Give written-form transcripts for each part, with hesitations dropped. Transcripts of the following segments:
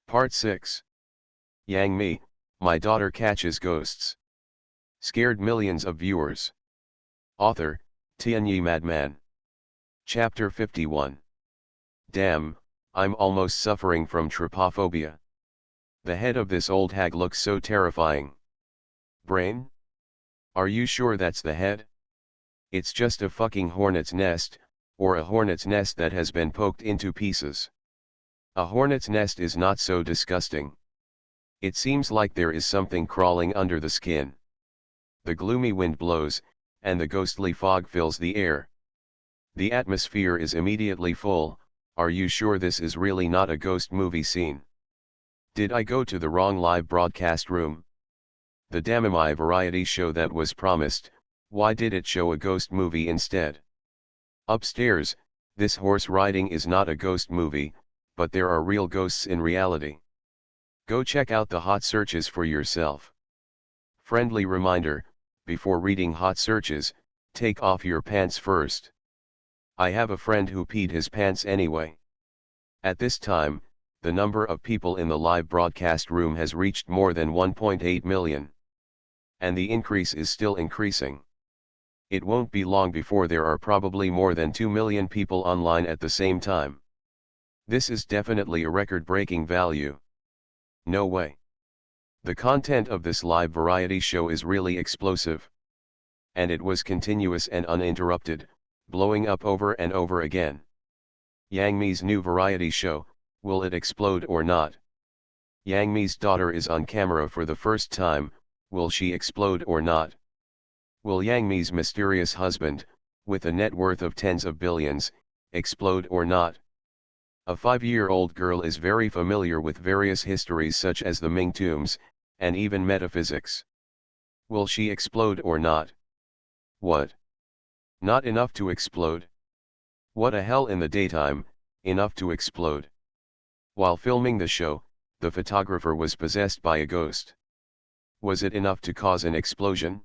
Part 6. Yang Mi, My Daughter Catches Ghosts. Scared millions of viewers. Author, Tianyi Madman. Chapter 51. Damn, I'm almost suffering from trypophobia. The head of this old hag looks so terrifying. Brain? Are you sure that's the head? It's just a fucking hornet's nest, or a hornet's nest that has been poked into pieces. A hornet's nest is not so disgusting. It seems like there is something crawling under the skin. The gloomy wind blows, and the ghostly fog fills the air. The atmosphere is immediately full. Are you sure this is really not a ghost movie scene? Did I go to the wrong live broadcast room? The Damami variety show that was promised, why did it show a ghost movie instead? Upstairs, this horse riding is not a ghost movie, but there are real ghosts in reality. Go check out the hot searches for yourself. Friendly reminder, before reading hot searches, take off your pants first. I have a friend who peed his pants anyway. At this time, the number of people in the live broadcast room has reached more than 1.8 million. And the increase is still increasing. It won't be long before there are probably more than 2 million people online at the same time. This is definitely a record-breaking value. No way. The content of this live variety show is really explosive. And it was continuous and uninterrupted, blowing up over and over again. Yang Mi's new variety show, will it explode or not? Yang Mi's daughter is on camera for the first time, will she explode or not? Will Yang Mi's mysterious husband, with a net worth of tens of billions, explode or not? A 5-year-old girl is very familiar with various histories such as the Ming tombs, and even metaphysics. Will she explode or not? What? Not enough to explode? What a hell in the daytime, enough to explode. While filming the show, the photographer was possessed by a ghost. Was it enough to cause an explosion?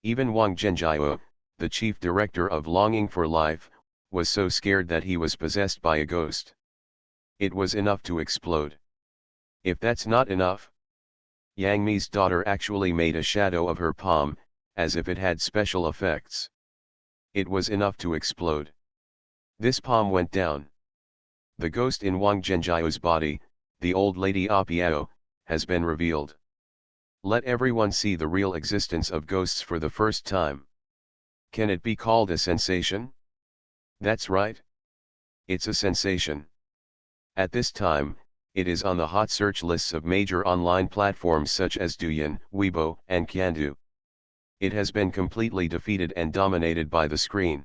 Even Wang Zhenjiao, the chief director of Longing for Life, was so scared that he was possessed by a ghost. It was enough to explode. If that's not enough, Yang Mi's daughter actually made a shadow of her palm, as if it had special effects. It was enough to explode. This palm went down. The ghost in Wang Zhenjiao's body, the old lady Apiao, has been revealed. Let everyone see the real existence of ghosts for the first time. Can it be called a sensation? That's right. It's a sensation. At this time, it is on the hot search lists of major online platforms such as Douyin, Weibo, and Qiandu. It has been completely defeated and dominated by the screen.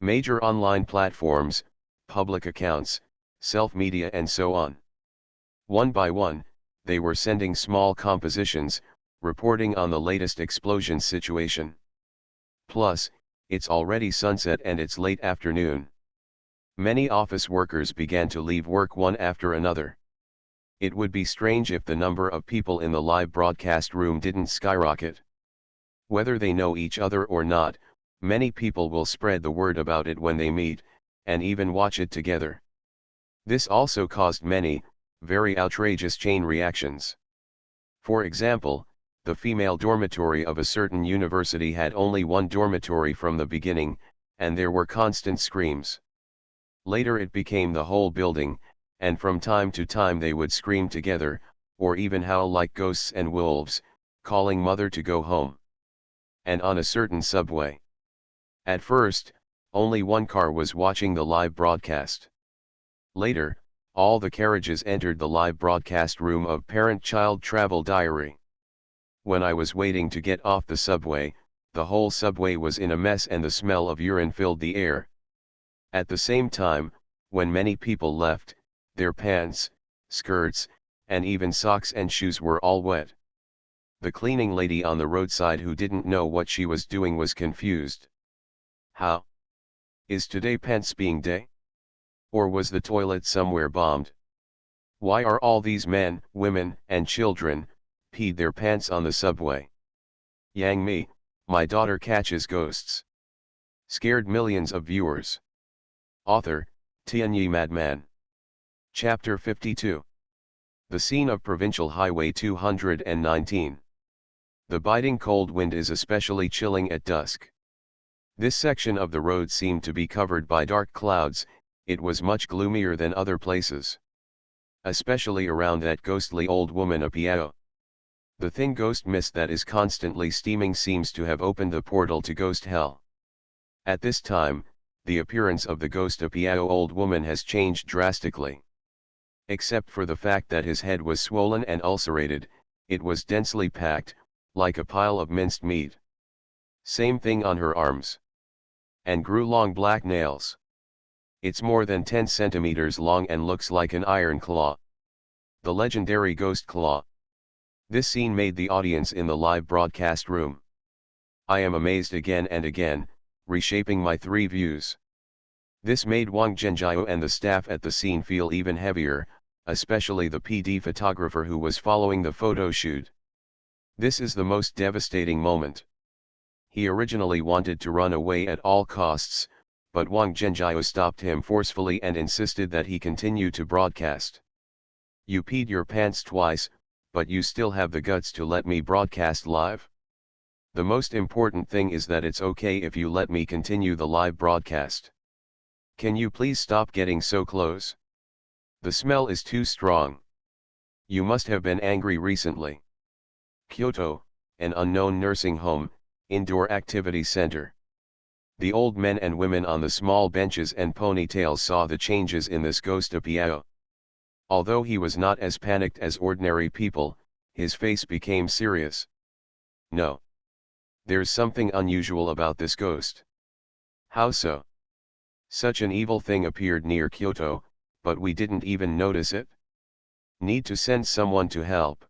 Major online platforms, public accounts, self-media and so on. One by one, they were sending small compositions, reporting on the latest explosion situation. Plus, it's already sunset and it's late afternoon. Many office workers began to leave work one after another. It would be strange if the number of people in the live broadcast room didn't skyrocket. Whether they know each other or not, many people will spread the word about it when they meet, and even watch it together. This also caused many, very outrageous chain reactions. For example, the female dormitory of a certain university had only one dormitory from the beginning, and there were constant screams. Later it became the whole building, and from time to time they would scream together, or even howl like ghosts and wolves, calling mother to go home. And on a certain subway. At first, only one car was watching the live broadcast. Later, all the carriages entered the live broadcast room of Parent-Child Travel Diary. When I was waiting to get off the subway, the whole subway was in a mess and the smell of urine filled the air. At the same time, when many people left, their pants, skirts, and even socks and shoes were all wet. The cleaning lady on the roadside who didn't know what she was doing was confused. How? Is today pants being day? Or was the toilet somewhere bombed? Why are all these men, women, and children, peed their pants on the subway? Yang Mi, My Daughter Catches Ghosts. Scared millions of viewers. Author, Tianyi Madman. Chapter 52. The scene of Provincial Highway 219. The biting cold wind is especially chilling at dusk. This section of the road seemed to be covered by dark clouds. It was much gloomier than other places. Especially around that ghostly old woman Apiao. The thin ghost mist that is constantly steaming seems to have opened the portal to ghost hell. At this time, the appearance of the ghost Apiao old woman has changed drastically. Except for the fact that his head was swollen and ulcerated, it was densely packed, like a pile of minced meat. Same thing on her arms. And grew long black nails. It's more than 10 centimeters long and looks like an iron claw. The legendary ghost claw. This scene made the audience in the live broadcast room. I am amazed again and again, reshaping my 3 views. This made Wang Zhenjiao and the staff at the scene feel even heavier, especially the PD photographer who was following the photo shoot. This is the most devastating moment. He originally wanted to run away at all costs, but Wang Zhenjiao stopped him forcefully and insisted that he continue to broadcast. You peed your pants twice, but you still have the guts to let me broadcast live? The most important thing is that it's okay if you let me continue the live broadcast. Can you please stop getting so close? The smell is too strong. You must have been angry recently. Kyoto, an unknown nursing home, indoor activity center. The old men and women on the small benches and ponytails saw the changes in this ghost Apiao. Although he was not as panicked as ordinary people, his face became serious. No. There's something unusual about this ghost. How so? Such an evil thing appeared near Kyoto, but we didn't even notice it. Need to send someone to help.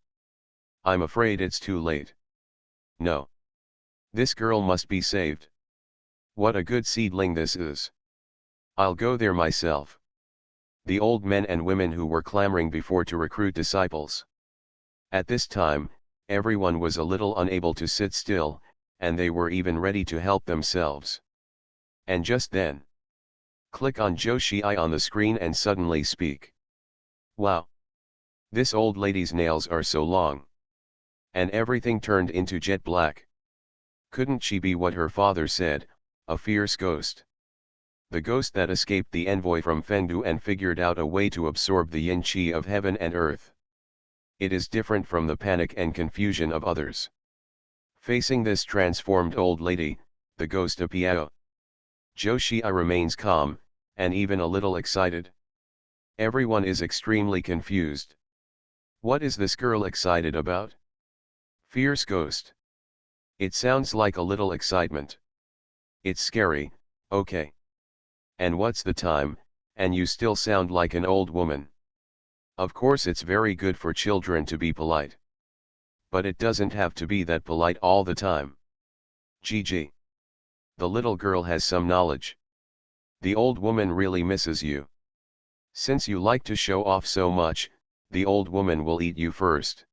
I'm afraid it's too late. No. This girl must be saved. What a good seedling this is. I'll go there myself. The old men and women who were clamoring before to recruit disciples. At this time, everyone was a little unable to sit still, and they were even ready to help themselves. And just then, click on Joshi on the screen and suddenly speak. Wow! This old lady's nails are so long. And everything turned into jet black. Couldn't she be what her father said, a fierce ghost? The ghost that escaped the envoy from Fengdu and figured out a way to absorb the yin qi of heaven and earth. It is different from the panic and confusion of others. Facing this transformed old lady, the ghost of Piao, Joshi remains calm, and even a little excited. Everyone is extremely confused. What is this girl excited about? Fierce ghost. It sounds like a little excitement. It's scary, okay. And what's the time, and you still sound like an old woman. Of course it's very good for children to be polite. But it doesn't have to be that polite all the time. GG. The little girl has some knowledge. The old woman really misses you. Since you like to show off so much, the old woman will eat you first.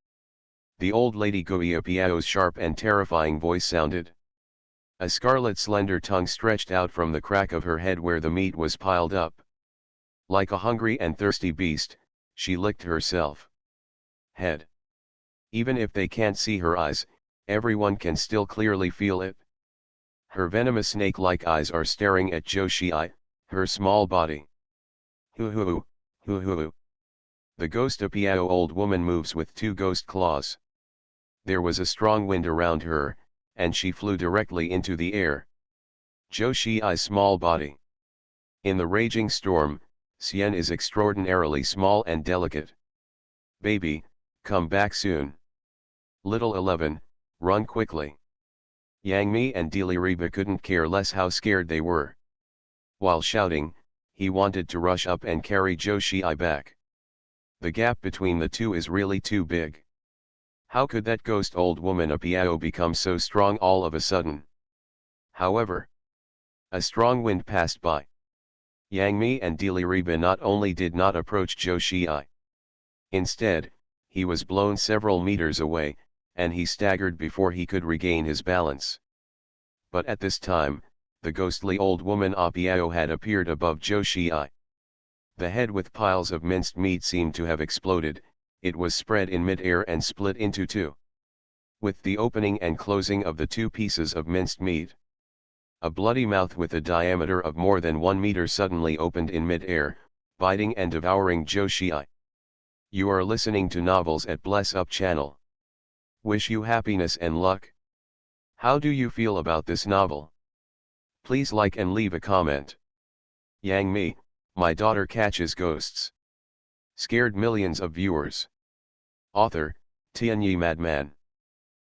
The old lady Goia Piao's sharp and terrifying voice sounded. A scarlet slender tongue stretched out from the crack of her head where the meat was piled up. Like a hungry and thirsty beast, she licked herself. Head. Even if they can't see her eyes, everyone can still clearly feel it. Her venomous snake-like eyes are staring at Joshi, her small body. Hoo hoo, hoo hoo. The ghost of Piao old woman moves with 2 ghost claws. There was a strong wind around her, and she flew directly into the air. Joshi's small body. In the raging storm, Xian is extraordinarily small and delicate. Baby, come back soon. Little 11, run quickly. Yang Mi and Deliriba couldn't care less how scared they were. While shouting, he wanted to rush up and carry Joshi back. The gap between the two is really too big. How could that ghost old woman Apiao become so strong all of a sudden? However, a strong wind passed by. Yang Mi and Deliriba not only did not approach Joshi. Instead, he was blown several meters away, and he staggered before he could regain his balance. But at this time, the ghostly old woman Apiao had appeared above Joshi. The head with piles of minced meat seemed to have exploded, it was spread in mid-air and split into two. With the opening and closing of the two pieces of minced meat, a bloody mouth with a diameter of more than 1 meter suddenly opened in mid-air, biting and devouring Joshi. You are listening to Novels at Bless Up channel. Wish you happiness and luck. How do you feel about this novel? Please like and leave a comment. Yang Mi, my daughter catches ghosts. Scared millions of viewers. Author, Tianyi Madman.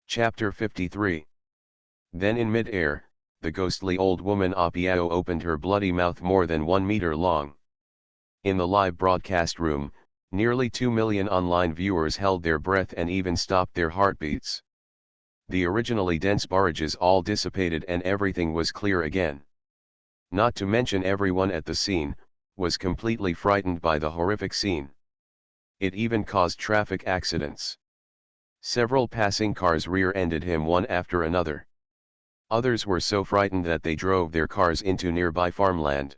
Chapter 53. Then in mid-air, the ghostly old woman Apiao opened her bloody mouth more than 1 meter long. In the live broadcast room, nearly 2 million online viewers held their breath and even stopped their heartbeats. The originally dense barrages all dissipated and everything was clear again. Not to mention everyone at the scene was completely frightened by the horrific scene. It even caused traffic accidents. Several passing cars rear-ended him one after another. Others were so frightened that they drove their cars into nearby farmland.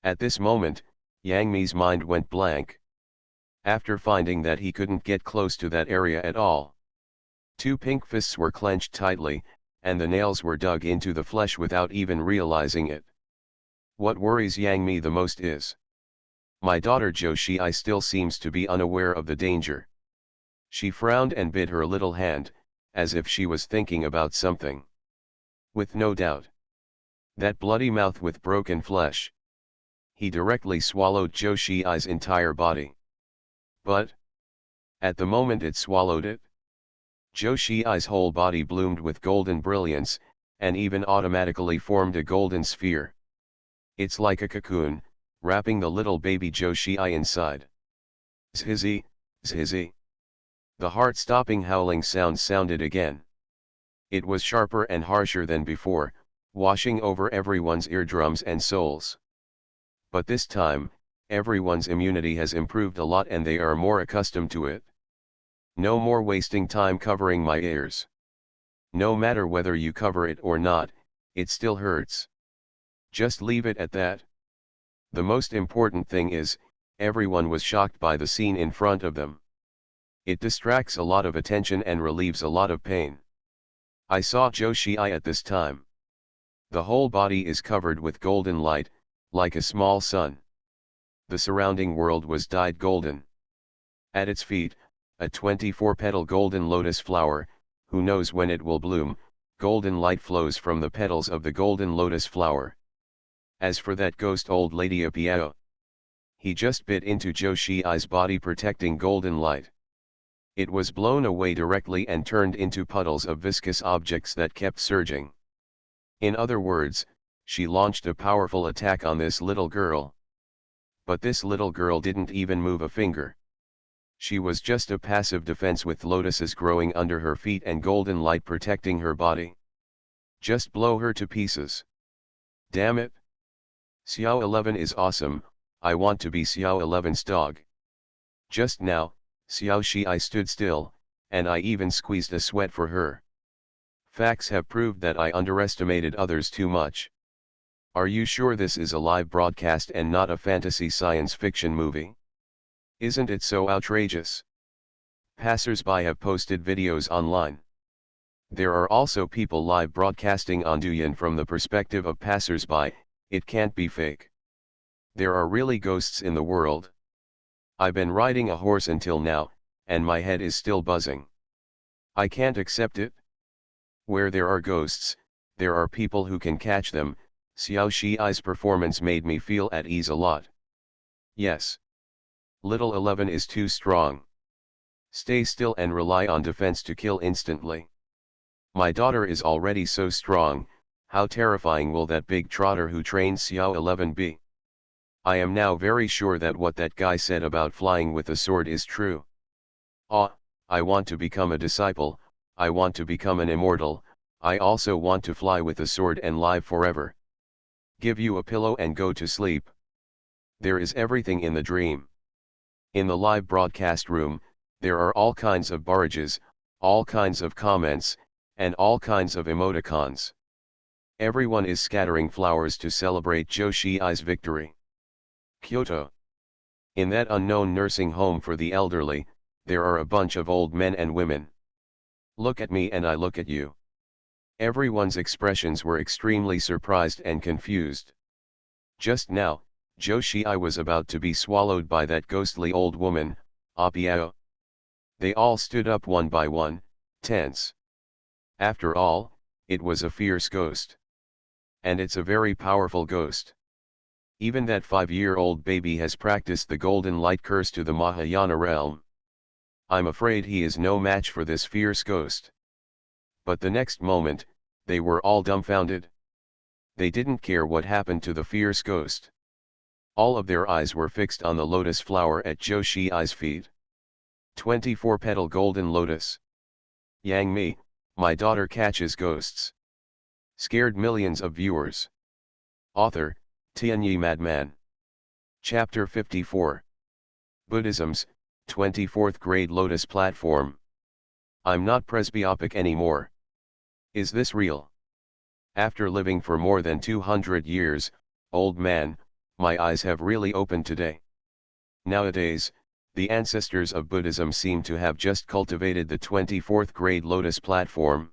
At this moment, Yang Mi's mind went blank. After finding that he couldn't get close to that area at all. Two pink fists were clenched tightly, and the nails were dug into the flesh without even realizing it. What worries Yang Mi the most is, my daughter Joshi still seems to be unaware of the danger. She frowned and bit her little hand, as if she was thinking about something. With no doubt. That bloody mouth with broken flesh. He directly swallowed Joshi's entire body. But, at the moment it swallowed it, Joshi's whole body bloomed with golden brilliance, and even automatically formed a golden sphere. It's like a cocoon, wrapping the little baby Joshi inside. Zhizzy, zhizzy. The heart-stopping howling sound sounded again. It was sharper and harsher than before, washing over everyone's eardrums and souls. But this time, everyone's immunity has improved a lot and they are more accustomed to it. No more wasting time covering my ears. No matter whether you cover it or not, it still hurts. Just leave it at that. The most important thing is, everyone was shocked by the scene in front of them. It distracts a lot of attention and relieves a lot of pain. I saw Joshi at this time. The whole body is covered with golden light, like a small sun. The surrounding world was dyed golden. At its feet, a 24-petal golden lotus flower, who knows when it will bloom, golden light flows from the petals of the golden lotus flower. As for that ghost old lady Apiao, he just bit into Joshi's body protecting golden light. It was blown away directly and turned into puddles of viscous objects that kept surging. In other words, she launched a powerful attack on this little girl. But this little girl didn't even move a finger. She was just a passive defense with lotuses growing under her feet and golden light protecting her body. Just blow her to pieces. Damn it. Xiao 11 is awesome, I want to be Xiao 11's dog. Just now, Xiao Shi stood still, and I even squeezed a sweat for her. Facts have proved that I underestimated others too much. Are you sure this is a live broadcast and not a fantasy science fiction movie? Isn't it so outrageous? Passers-by have posted videos online. There are also people live broadcasting on Douyin from the perspective of passers-by. It can't be fake. There are really ghosts in the world. I've been riding a horse until now, and my head is still buzzing. I can't accept it. Where there are ghosts, there are people who can catch them. Xiao Shi's performance made me feel at ease a lot. Yes. Little 11 is too strong. Stay still and rely on defense to kill instantly. My daughter is already so strong, how terrifying will that big trotter who trains Xiao 11 be? I am now very sure that what that guy said about flying with a sword is true. I want to become a disciple, I want to become an immortal, I also want to fly with a sword and live forever. Give you a pillow and go to sleep. There is everything in the dream. In the live broadcast room, there are all kinds of barrages, all kinds of comments, and all kinds of emoticons. Everyone is scattering flowers to celebrate Joshi's victory. Kyoto. In that unknown nursing home for the elderly, there are a bunch of old men and women. Look at me and I look at you. Everyone's expressions were extremely surprised and confused. Just now, Joshi was about to be swallowed by that ghostly old woman, Apiao. They all stood up one by one, tense. After all, it was a fierce ghost. And it's a very powerful ghost. Even that 5-year-old baby has practiced the golden light curse to the Mahayana realm. I'm afraid he is no match for this fierce ghost. But the next moment, they were all dumbfounded. They didn't care what happened to the fierce ghost. All of their eyes were fixed on the lotus flower at Joshi's feet. 24-petal golden lotus. Yang Mi, my daughter catches ghosts. Scared millions of viewers. Author, Tianyi Madman. Chapter 54. Buddhism's 24th grade lotus platform. I'm not presbyopic anymore. Is this real? After living for more than 200 years, old man, my eyes have really opened today. Nowadays, the ancestors of Buddhism seem to have just cultivated the 24th grade lotus platform.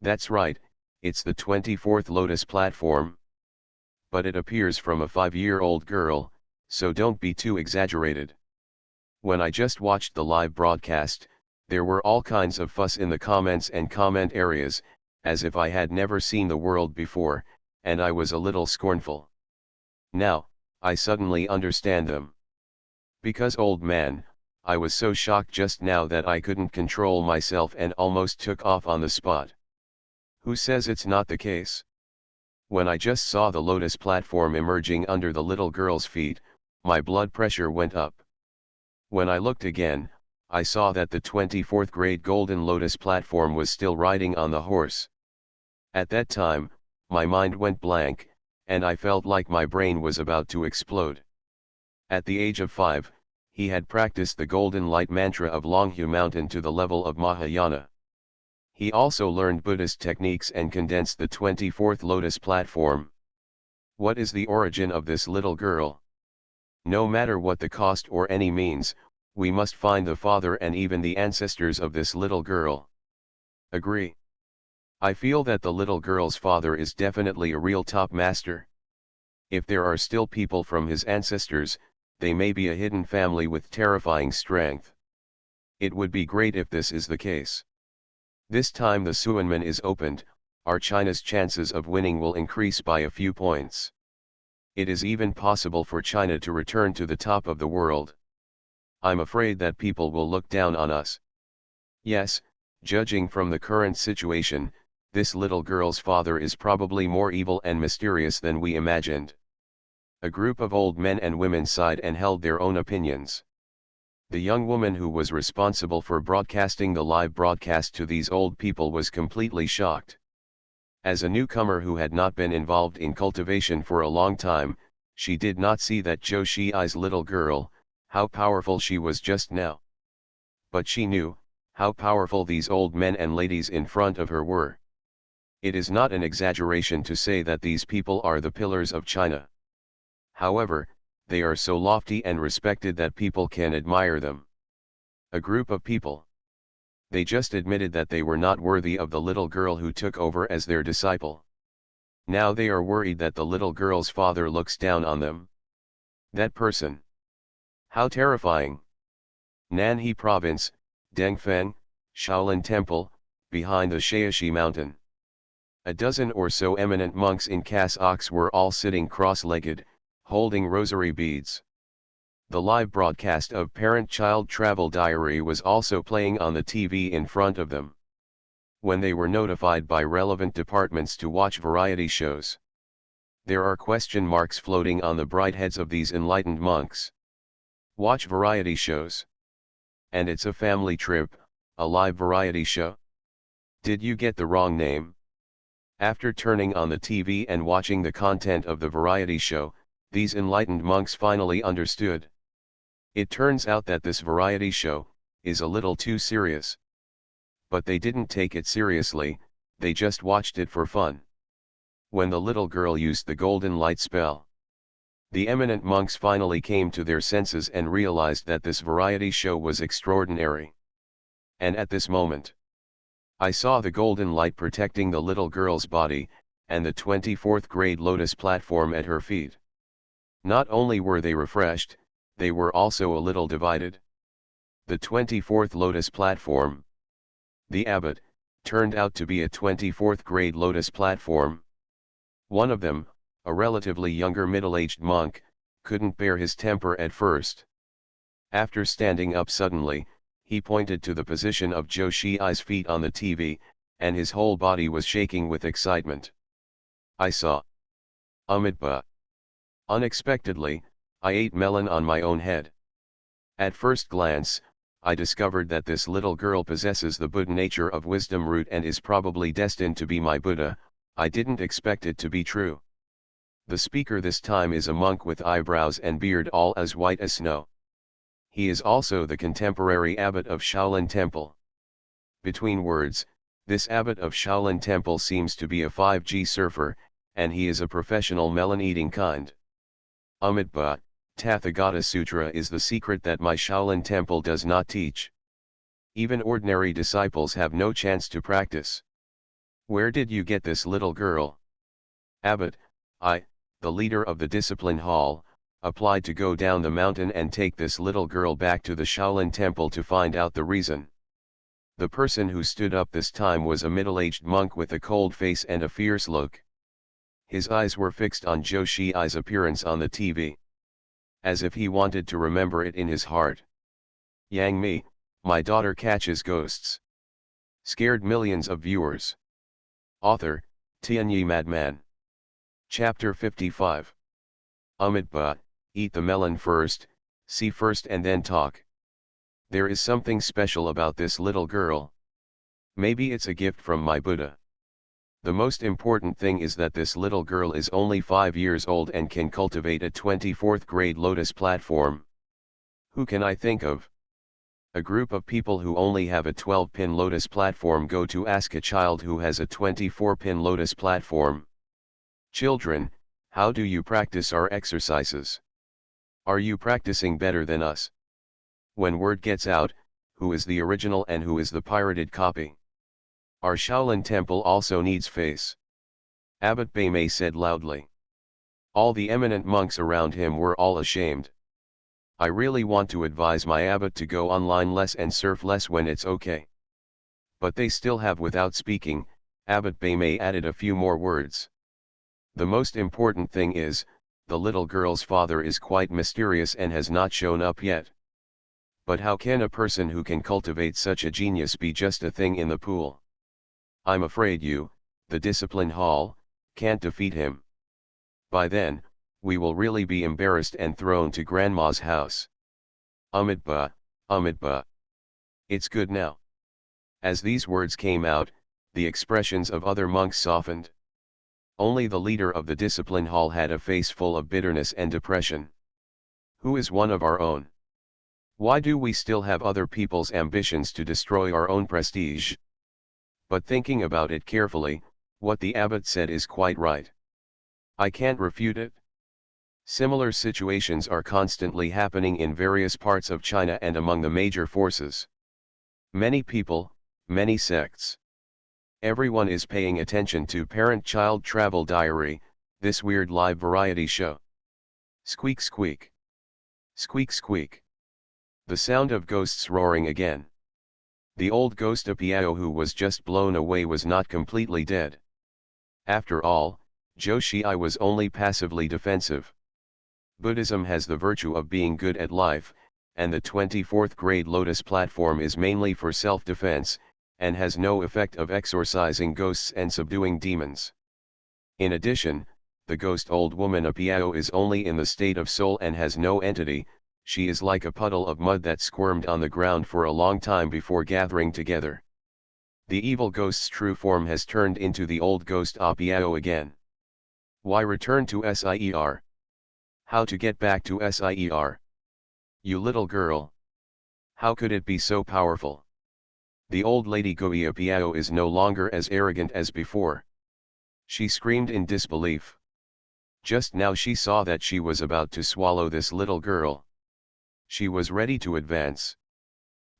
That's right, it's the 24th lotus platform. But it appears from a 5-year-old girl, so don't be too exaggerated. When I just watched the live broadcast, there were all kinds of fuss in the comments and comment areas, as if I had never seen the world before, and I was a little scornful. Now, I suddenly understand them. Because old man, I was so shocked just now that I couldn't control myself and almost took off on the spot. Who says it's not the case? When I just saw the lotus platform emerging under the little girl's feet, my blood pressure went up. When I looked again, I saw that the 24th grade golden lotus platform was still riding on the horse. At that time, my mind went blank, and I felt like my brain was about to explode. At the age of 5, he had practiced the golden light mantra of Longhu Mountain to the level of Mahayana. He also learned Buddhist techniques and condensed the 24th lotus platform. What is the origin of this little girl? No matter what the cost or any means, we must find the father and even the ancestors of this little girl. Agree. I feel that the little girl's father is definitely a real top master. If there are still people from his ancestors, they may be a hidden family with terrifying strength. It would be great if this is the case. This time the Suanmen is opened, our China's chances of winning will increase by a few points. It is even possible for China to return to the top of the world. I'm afraid that people will look down on us. Yes, judging from the current situation, this little girl's father is probably more evil and mysterious than we imagined. A group of old men and women sighed and held their own opinions. The young woman who was responsible for broadcasting the live broadcast to these old people was completely shocked. As a newcomer who had not been involved in cultivation for a long time, she did not see that Joshi's little girl, how powerful she was just now. But she knew, how powerful these old men and ladies in front of her were. It is not an exaggeration to say that these people are the pillars of China. However, they are so lofty and respected that people can admire them. A group of people. They just admitted that they were not worthy of the little girl who took over as their disciple. Now they are worried that the little girl's father looks down on them. That person. How terrifying. Nanhe Province, Dengfeng, Shaolin Temple, behind the Shaoxi Mountain. A dozen or so eminent monks in cassocks were all sitting cross-legged, holding rosary beads. The live broadcast of Parent-Child Travel Diary was also playing on the TV in front of them. When they were notified by relevant departments to watch variety shows. There are question marks floating on the bright heads of these enlightened monks. Watch variety shows. And it's a family trip, a live variety show? Did you get the wrong name? After turning on the TV and watching the content of the variety show, these enlightened monks finally understood. It turns out that this variety show is a little too serious. But they didn't take it seriously, they just watched it for fun. When the little girl used the golden light spell, The eminent monks finally came to their senses and realized that this variety show was extraordinary. And at this moment, I saw the golden light protecting the little girl's body, and the 24th grade lotus platform at her feet. Not only were they refreshed, they were also a little divided. The 24th lotus platform, the abbot, turned out to be a 24th grade lotus platform. One of them, a relatively younger middle-aged monk, couldn't bear his temper at first. After standing up suddenly, he pointed to the position of Zhou Shiai's feet on the TV, and his whole body was shaking with excitement. I saw. Amitabha. Unexpectedly, I ate melon on my own head. At first glance, I discovered that this little girl possesses the Buddha nature of wisdom root and is probably destined to be my Buddha. I didn't expect it to be true. The speaker this time is a monk with eyebrows and beard all as white as snow. He is also the contemporary abbot of Shaolin Temple. Between words, this abbot of Shaolin Temple seems to be a 5G surfer, and he is a professional melon-eating kind. Amitabha, Tathagata Sutra is the secret that my Shaolin Temple does not teach. Even ordinary disciples have no chance to practice. Where did you get this little girl? Abbot, I, the leader of the discipline hall, applied to go down the mountain and take this little girl back to the Shaolin Temple to find out the reason. The person who stood up this time was a middle-aged monk with a cold face and a fierce look. His eyes were fixed on Zhou Shiai's appearance on the TV. As if he wanted to remember it in his heart. Yang Mi, my daughter catches ghosts. Scared millions of viewers. Author, Tianyi Madman. Chapter 55. Amitabha, eat the melon first, see first and then talk. There is something special about this little girl. Maybe it's a gift from my Buddha. The most important thing is that this little girl is only 5 years old and can cultivate a 24th grade lotus platform. Who can I think of? A group of people who only have a 12-pin lotus platform go to ask a child who has a 24-pin lotus platform. Children, how do you practice our exercises? Are you practicing better than us? When word gets out, who is the original and who is the pirated copy? Our Shaolin Temple also needs face. Abbot Beimei said loudly. All the eminent monks around him were all ashamed. I really want to advise my abbot to go online less and surf less when it's okay. But they still have. Without speaking, Abbot Beimei added a few more words. The most important thing is, the little girl's father is quite mysterious and has not shown up yet. But how can a person who can cultivate such a genius be just a thing in the pool? I'm afraid you, the discipline hall, can't defeat him. By then, we will really be embarrassed and thrown to grandma's house. Amitabha, Amitabha. It's good now. As these words came out, the expressions of other monks softened. Only the leader of the discipline hall had a face full of bitterness and depression. Who is one of our own? Why do we still have other people's ambitions to destroy our own prestige? But thinking about it carefully, what the abbot said is quite right. I can't refute it. Similar situations are constantly happening in various parts of China and among the major forces. Many people, many sects. Everyone is paying attention to Parent-Child Travel Diary, this weird live variety show. Squeak squeak. Squeak squeak. The sound of ghosts roaring again. The old ghost Apiao who was just blown away was not completely dead. After all, Zhou Shiai was only passively defensive. Buddhism has the virtue of being good at life, and the 24th grade lotus platform is mainly for self-defense, and has no effect of exorcising ghosts and subduing demons. In addition, the ghost old woman Apiao is only in the state of soul and has no entity. She is like a puddle of mud that squirmed on the ground for a long time before gathering together. The evil ghost's true form has turned into the old ghost Apiao again. Why return to SIER? How to get back to SIER? You little girl. How could it be so powerful? The old lady Goi Apiao is no longer as arrogant as before. She screamed in disbelief. Just now she saw that she was about to swallow this little girl. She was ready to advance.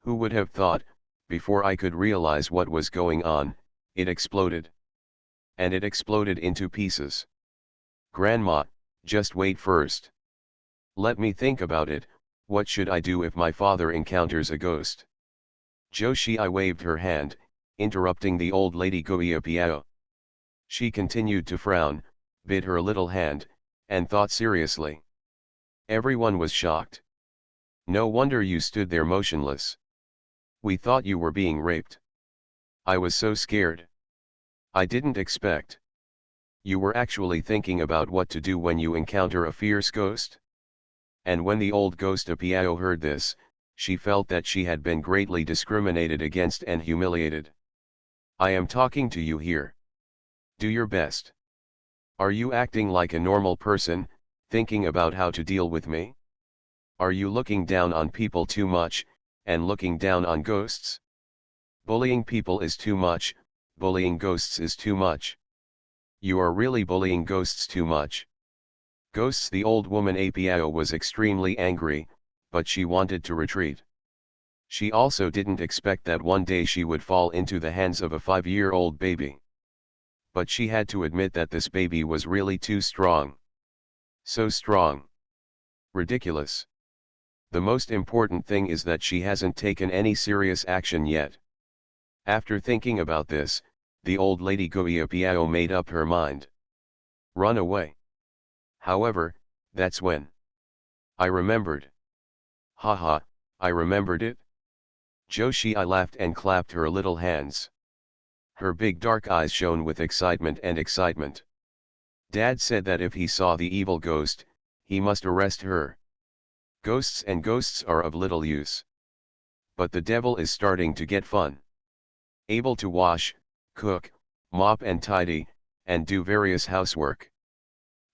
Who would have thought, before I could realize what was going on, it exploded. And it exploded into pieces. Grandma, just wait first. Let me think about it. What should I do if my father encounters a ghost? Joshi waved her hand, interrupting the old lady Goiapiao. She continued to frown, bit her little hand, and thought seriously. Everyone was shocked. No wonder you stood there motionless. We thought you were being raped. I was so scared. I didn't expect. You were actually thinking about what to do when you encounter a fierce ghost? And when the old ghost Apiao heard this, she felt that she had been greatly discriminated against and humiliated. I am talking to you here. Do your best. Are you acting like a normal person, thinking about how to deal with me? Are you looking down on people too much, and looking down on ghosts? Bullying people is too much, bullying ghosts is too much. You are really bullying ghosts too much. Ghosts. The old woman Apiao was extremely angry, but she wanted to retreat. She also didn't expect that one day she would fall into the hands of a 5-year-old baby. But she had to admit that this baby was really too strong. So strong. Ridiculous. The most important thing is that she hasn't taken any serious action yet. After thinking about this, the old lady Goiapiao made up her mind. Run away. However, that's when I remembered. Haha, I remembered it. Joshi laughed and clapped her little hands. Her big dark eyes shone with excitement and excitement. Dad said that if he saw the evil ghost, he must arrest her. Ghosts and ghosts are of little use. But the devil is starting to get fun. Able to wash, cook, mop and tidy, and do various housework.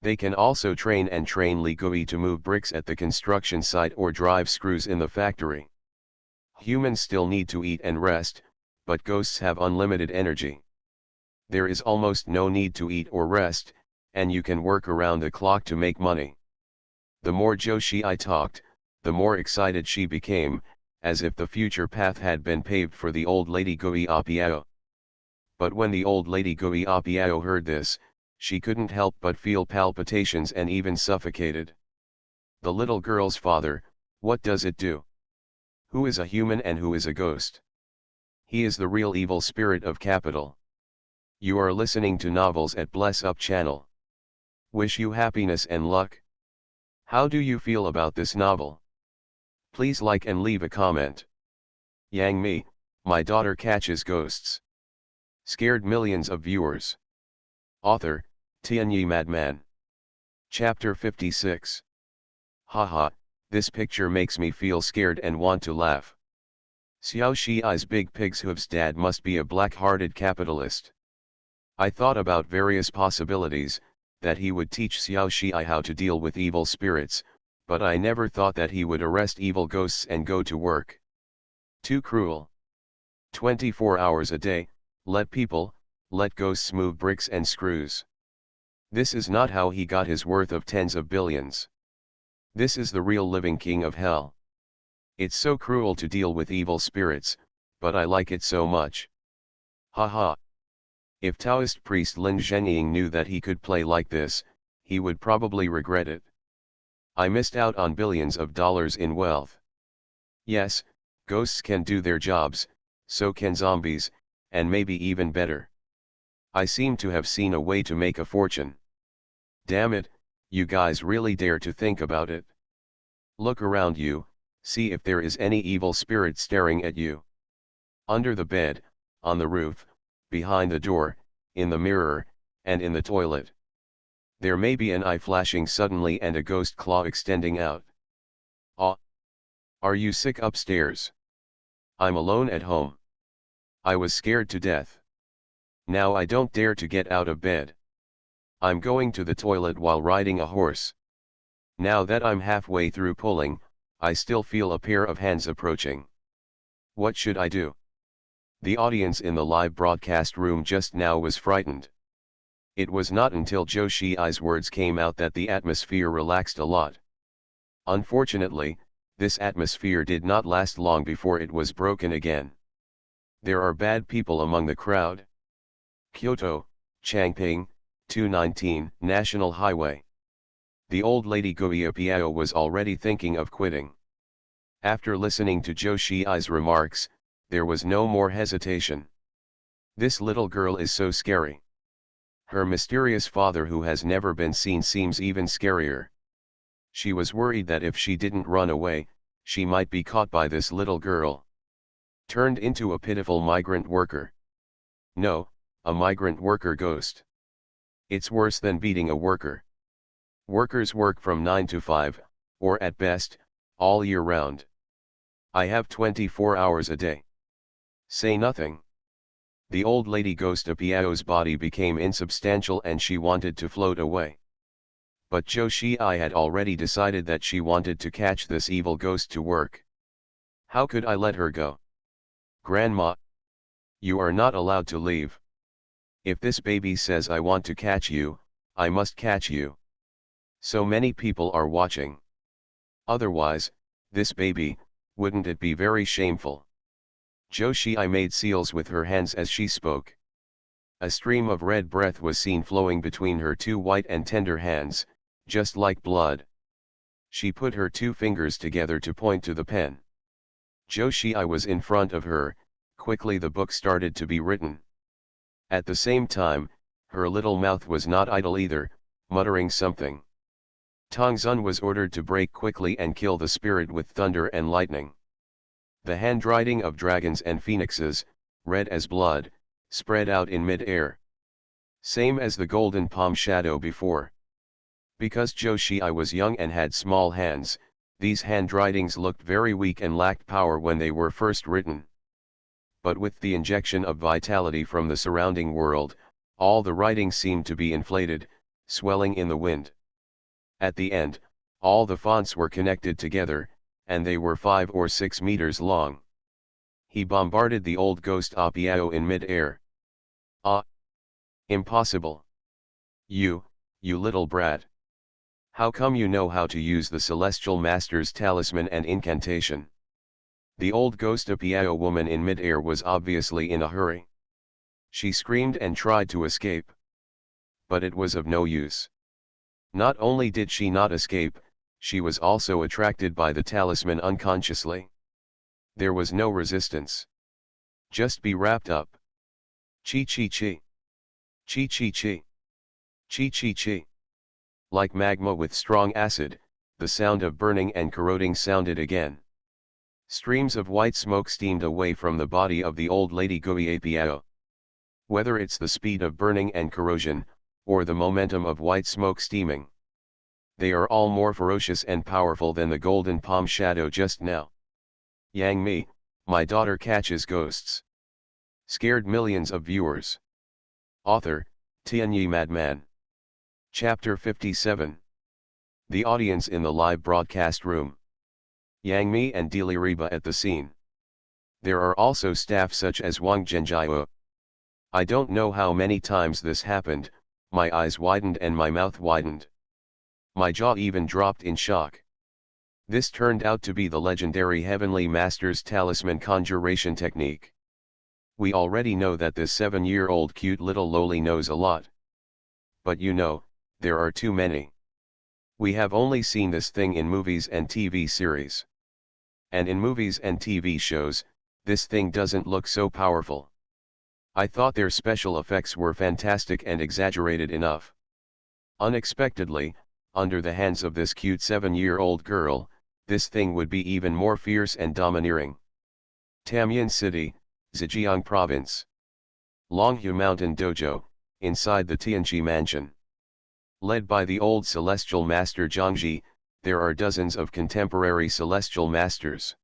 They can also train Ligui to move bricks at the construction site or drive screws in the factory. Humans still need to eat and rest, but ghosts have unlimited energy. There is almost no need to eat or rest, and you can work around the clock to make money. The more Joshi talked, the more excited she became, as if the future path had been paved for the old lady Goiapiao. But when the old lady Goiapiao heard this, she couldn't help but feel palpitations and even suffocated. The little girl's father, what does it do? Who is a human and who is a ghost? He is the real evil spirit of capital. You are listening to Novels at Bless Up channel. Wish you happiness and luck. How do you feel about this novel? Please like and leave a comment. Yang Mi, my daughter catches ghosts. Scared millions of viewers. Author, Tianyi Madman. Chapter 56. Haha, this picture makes me feel scared and want to laugh. Xiao Shi's big pig's hooves dad must be a black-hearted capitalist. I thought about various possibilities, that he would teach Xiao Shi how to deal with evil spirits, but I never thought that he would arrest evil ghosts and go to work. Too cruel. 24 hours a day, let ghosts move bricks and screws. This is not how he got his worth of tens of billions. This is the real living king of hell. It's so cruel to deal with evil spirits, but I like it so much. Haha. If Taoist priest Lin Zhenying knew that he could play like this, he would probably regret it. I missed out on billions of dollars in wealth. Yes, ghosts can do their jobs, so can zombies, and maybe even better. I seem to have seen a way to make a fortune. Damn it, you guys really dare to think about it. Look around you, see if there is any evil spirit staring at you. Under the bed, on the roof, behind the door, in the mirror, and in the toilet. There may be an eye flashing suddenly and a ghost claw extending out. Ah! Are you sick upstairs? I'm alone at home. I was scared to death. Now I don't dare to get out of bed. I'm going to the toilet while riding a horse. Now that I'm halfway through pulling, I still feel a pair of hands approaching. What should I do? The audience in the live broadcast room just now was frightened. It was not until Zhou Shiai's words came out that the atmosphere relaxed a lot. Unfortunately, this atmosphere did not last long before it was broken again. There are bad people among the crowd. Kyoto, Changping, 219, National Highway. The old lady Goiapiao was already thinking of quitting. After listening to Zhou Shiai's remarks, there was no more hesitation. This little girl is so scary. Her mysterious father who has never been seen seems even scarier. She was worried that if she didn't run away, she might be caught by this little girl. Turned into a pitiful migrant worker. No, a migrant worker ghost. It's worse than beating a worker. Workers work from 9 to 5, or at best, all year round. I have 24 hours a day. Say nothing. The old lady ghost of Piao's body became insubstantial and she wanted to float away. But Zhou Shiai had already decided that she wanted to catch this evil ghost to work. How could I let her go? Grandma, you are not allowed to leave. If this baby says I want to catch you, I must catch you. So many people are watching. Otherwise, this baby, wouldn't it be very shameful? Zhou Shiai made seals with her hands as she spoke. A stream of red breath was seen flowing between her two white and tender hands, just like blood. She put her two fingers together to point to the pen. Zhou Shiai was in front of her. Quickly the book started to be written. At the same time, her little mouth was not idle either, muttering something. Tongzun was ordered to break quickly and kill the spirit with thunder and lightning. The handwriting of dragons and phoenixes, red as blood, spread out in mid-air. Same as the golden palm shadow before. Because Zhou Shiai was young and had small hands, these handwritings looked very weak and lacked power when they were first written. But with the injection of vitality from the surrounding world, all the writing seemed to be inflated, swelling in the wind. At the end, all the fonts were connected together, and they were 5 or 6 meters long. He bombarded the old ghost Apiao in mid-air. Ah! Impossible! You little brat! How come you know how to use the Celestial Master's talisman and incantation? The old ghost Apiao woman in mid-air was obviously in a hurry. She screamed and tried to escape. But it was of no use. Not only did she not escape, she was also attracted by the talisman unconsciously. There was no resistance. Just be wrapped up. Chi chi chi. Chi chi chi. Chi chi chi. Like magma with strong acid, the sound of burning and corroding sounded again. Streams of white smoke steamed away from the body of the old lady Guiapiao. Whether it's the speed of burning and corrosion, or the momentum of white smoke steaming, they are all more ferocious and powerful than the golden palm shadow just now. Yang Mi, my daughter catches ghosts. Scared millions of viewers. Author, Tianyi Madman. Chapter 57. The audience in the live broadcast room. Yang Mi and Diliriba at the scene. There are also staff such as Wang Zhenjiao. I don't know how many times this happened, my eyes widened and my mouth widened. My jaw even dropped in shock. This turned out to be the legendary Heavenly Master's talisman conjuration technique. We already know that this 7-year-old cute little loli knows a lot. But you know, there are too many. We have only seen this thing in movies and TV series. And in movies and TV shows, this thing doesn't look so powerful. I thought their special effects were fantastic and exaggerated enough. Unexpectedly, under the hands of this cute 7-year-old girl, this thing would be even more fierce and domineering. Tamyan City, Zhejiang Province. Longhu Mountain Dojo, inside the Tianji Mansion. Led by the old celestial master Zhangji, there are dozens of contemporary celestial masters.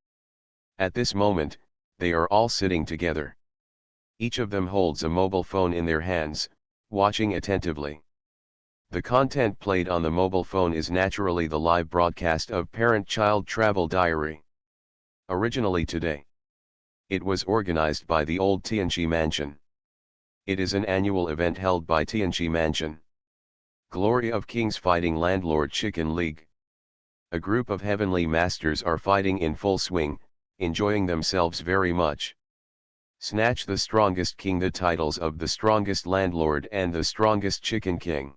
At this moment, they are all sitting together. Each of them holds a mobile phone in their hands, watching attentively. The content played on the mobile phone is naturally the live broadcast of Parent-Child Travel Diary. Originally today. It was organized by the old Tianji Mansion. It is an annual event held by Tianqi Mansion. Glory of Kings fighting Landlord Chicken League. A group of heavenly masters are fighting in full swing, enjoying themselves very much. Snatch the strongest king, the titles of the strongest landlord and the strongest chicken king.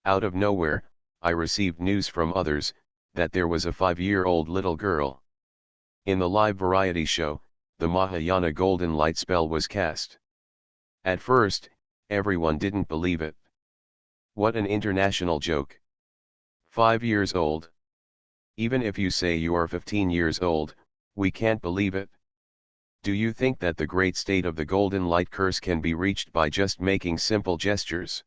Out of nowhere, I received news from others, that there was a 5-year-old little girl. In the live variety show, the Mahayana golden light spell was cast. At first, everyone didn't believe it. What an international joke. 5 years old. Even if you say you are 15 years old, we can't believe it. Do you think that the great state of the golden light curse can be reached by just making simple gestures?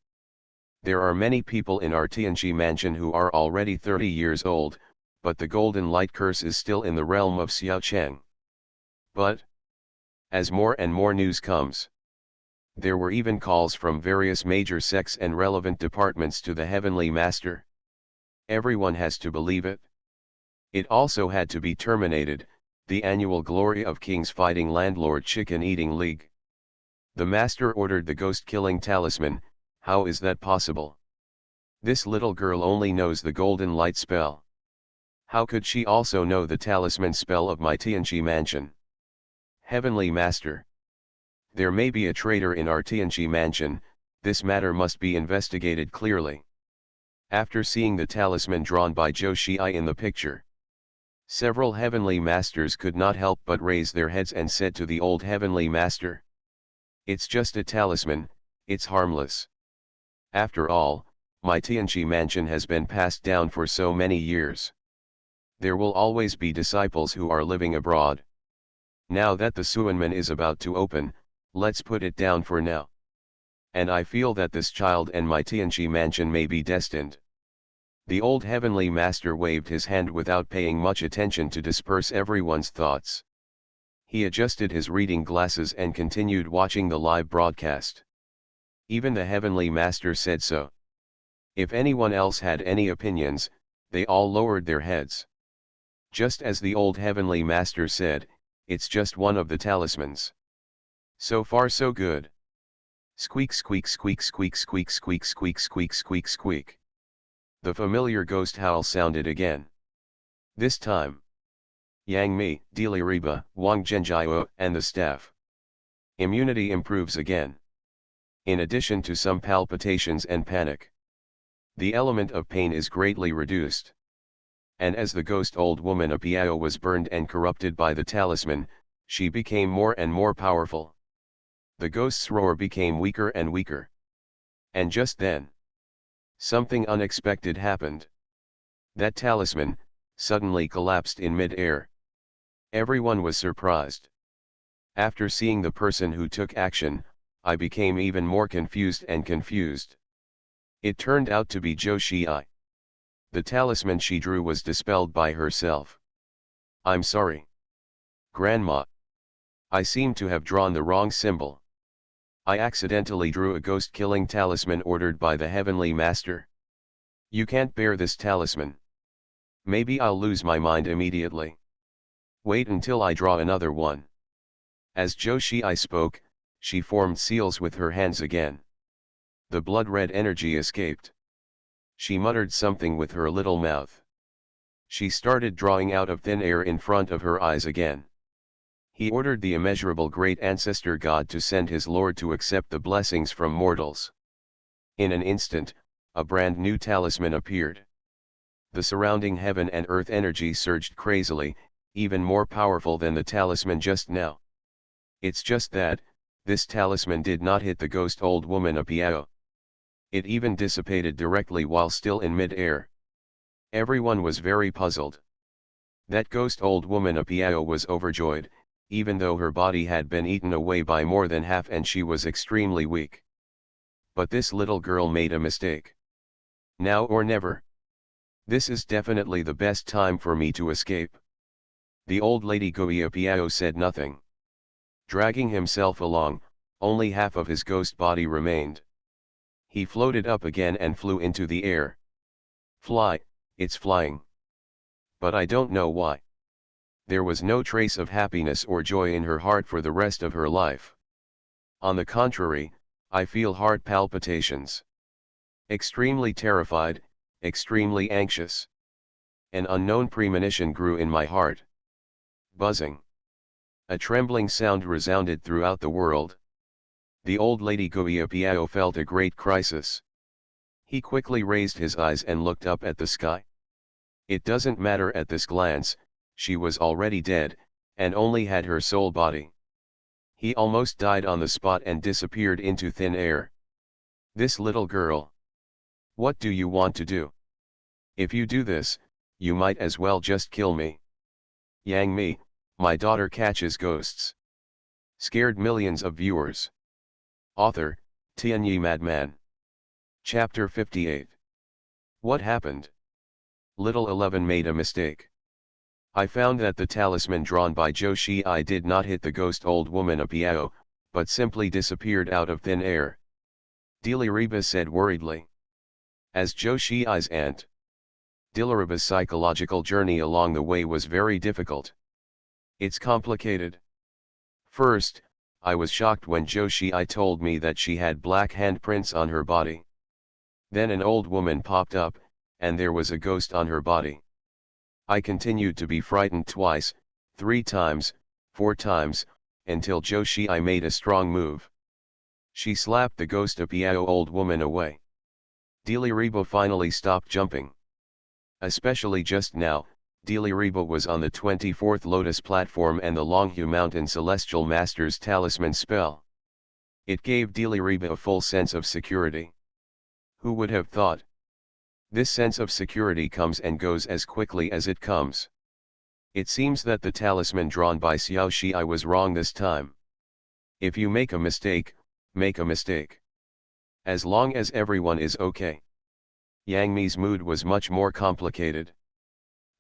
There are many people in our Tianqi mansion who are already 30 years old, but the golden light curse is still in the realm of Xiaocheng. But, as more and more news comes, there were even calls from various major sects and relevant departments to the Heavenly Master. Everyone has to believe it. It also had to be terminated, the annual Glory of Kings fighting Landlord Chicken Eating League. The Master ordered the ghost-killing talisman. How is that possible? This little girl only knows the golden light spell. How could she also know the talisman spell of my Tianqi mansion? Heavenly Master. There may be a traitor in our Tianqi mansion, this matter must be investigated clearly. After seeing the talisman drawn by Zhou Xi in the picture, several heavenly masters could not help but raise their heads and said to the old heavenly master, "It's just a talisman, it's harmless. After all, my Tianqi mansion has been passed down for so many years. There will always be disciples who are living abroad. Now that the Suanmen is about to open, let's put it down for now. And I feel that this child and my Tianqi mansion may be destined." The old heavenly master waved his hand without paying much attention to disperse everyone's thoughts. He adjusted his reading glasses and continued watching the live broadcast. Even the heavenly master said so. If anyone else had any opinions, they all lowered their heads. Just as the old heavenly master said, it's just one of the talismans. So far so good. Squeak squeak squeak squeak squeak squeak squeak squeak squeak squeak. The familiar ghost howl sounded again. This time, Yang Mi, Dili Riba, Wang Zhenjiao, and the staff. Immunity improves again. In addition to some palpitations and panic, the element of pain is greatly reduced. And as the ghost old woman Apiao was burned and corrupted by the talisman, she became more and more powerful. The ghost's roar became weaker and weaker. And just then, something unexpected happened. That talisman suddenly collapsed in mid-air. Everyone was surprised. After seeing the person who took action, I became even more confused and confused. It turned out to be Zhou Xi. The talisman she drew was dispelled by herself. I'm sorry, Grandma. I seem to have drawn the wrong symbol. I accidentally drew a ghost-killing talisman ordered by the Heavenly Master. You can't bear this talisman. Maybe I'll lose my mind immediately. Wait until I draw another one. As Zhou Xi spoke, she formed seals with her hands again. The blood-red energy escaped. She muttered something with her little mouth. She started drawing out of thin air in front of her eyes again. He ordered the immeasurable great ancestor God to send his Lord to accept the blessings from mortals. In an instant, a brand new talisman appeared. The surrounding heaven and earth energy surged crazily, even more powerful than the talisman just now. It's just that, this talisman did not hit the ghost old woman Apiao. It even dissipated directly while still in mid-air. Everyone was very puzzled. That ghost old woman Apiao was overjoyed, even though her body had been eaten away by more than half and she was extremely weak. But this little girl made a mistake. Now or never. This is definitely the best time for me to escape. The old lady Goya Piao said nothing. Dragging himself along, only half of his ghost body remained. He floated up again and flew into the air. Fly, it's flying. But I don't know why. There was no trace of happiness or joy in her heart for the rest of her life. On the contrary, I feel heart palpitations. Extremely terrified, extremely anxious. An unknown premonition grew in my heart. Buzzing. A trembling sound resounded throughout the world. The old lady Goya Piao felt a great crisis. He quickly raised his eyes and looked up at the sky. It doesn't matter at this glance, she was already dead, and only had her soul body. He almost died on the spot and disappeared into thin air. This little girl. What do you want to do? If you do this, you might as well just kill me. Yang Mi, my daughter catches ghosts. Scared millions of viewers. Author, Tianyi Madman. Chapter 58. What happened? Little 11 made a mistake. I found that the talisman drawn by Zhou Shii did not hit the ghost old woman of Piao, but simply disappeared out of thin air. Diliriba said worriedly. As Zhou Shii's aunt. Diliriba's psychological journey along the way was very difficult. It's complicated. First, I was shocked when Zhou Shii told me that she had black handprints on her body. Then an old woman popped up, and there was a ghost on her body. I continued to be frightened twice, 3 times, 4 times, until Zhou Shii made a strong move. She slapped the ghost of Piao old woman away. Diliriba finally stopped jumping. Especially just now, Diliriba was on the 24th Lotus platform and the Longhu Mountain Celestial Master's talisman spell. It gave Diliriba a full sense of security. Who would have thought? This sense of security comes and goes as quickly as it comes. It seems that the talisman drawn by Xiao Shii was wrong this time. If you make a mistake, make a mistake. As long as everyone is okay. Yang Mi's mood was much more complicated.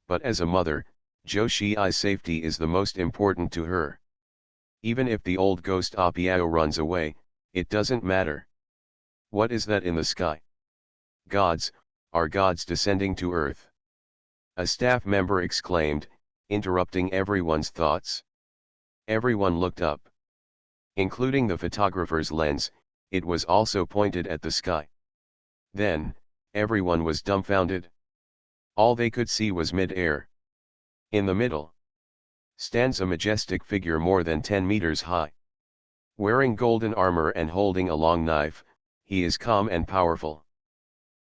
But as a mother, Zhou Shii's safety is the most important to her. Even if the old ghost Apiao runs away, it doesn't matter. What is that in the sky? Gods, are gods descending to earth? A staff member exclaimed, interrupting everyone's thoughts. Everyone looked up. Including the photographer's lens, it was also pointed at the sky. Then, everyone was dumbfounded. All they could see was mid-air. In the middle stands a majestic figure more than 10 meters high. Wearing golden armor and holding a long knife, he is calm and powerful.